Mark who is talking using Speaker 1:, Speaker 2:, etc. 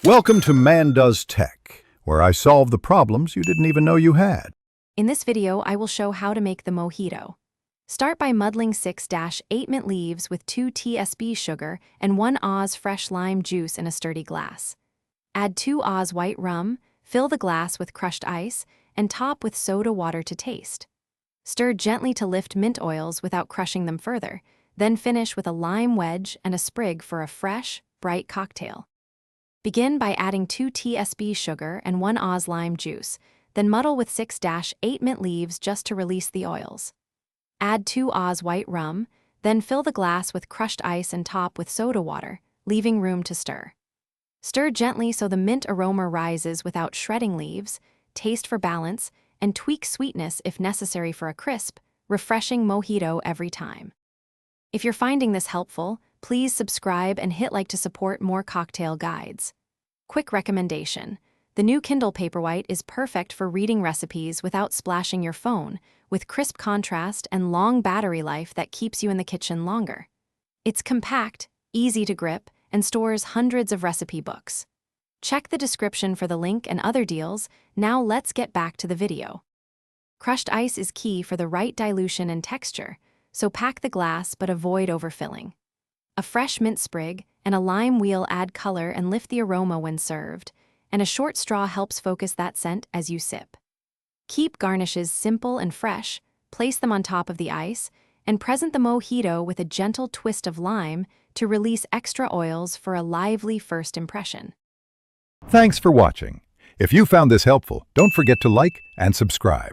Speaker 1: Welcome to Man Does Tech, where I solve the problems you didn't even know you had.
Speaker 2: In this video, I will show how to make the mojito. Start by muddling 6-8 mint leaves with 2 TSB sugar and 1 Oz fresh lime juice in a sturdy glass. Add 2 Oz white rum, fill the glass with crushed ice, and top with soda water to taste. Stir gently to lift mint oils without crushing them further, then finish with a lime wedge and a sprig for a fresh, bright cocktail. Begin by adding 2 TSB sugar and 1 Oz lime juice, then muddle with 6-8 mint leaves just to release the oils. Add 2 Oz white rum, then fill the glass with crushed ice and top with soda water, leaving room to stir. Stir gently so the mint aroma rises without shredding leaves, taste for balance, and tweak sweetness if necessary for a crisp, refreshing mojito every time. If you're finding this helpful, please subscribe and hit like to support more cocktail guides. Quick recommendation: the new Kindle Paperwhite is perfect for reading recipes without splashing your phone, with crisp contrast and long battery life that keeps you in the kitchen longer. It's compact, easy to grip, and stores hundreds of recipe books. Check the description for the link and other deals. Now let's get back to the video. Crushed ice is key for the right dilution and texture, so pack the glass but avoid overfilling. A fresh mint sprig and a lime wheel add color and lift the aroma when served, and a short straw helps focus that scent as you sip. Keep garnishes simple and fresh, place them on top of the ice, and present the mojito with a gentle twist of lime to release extra oils for a lively first impression.
Speaker 1: Thanks for watching. If you found this helpful, don't forget to like and subscribe.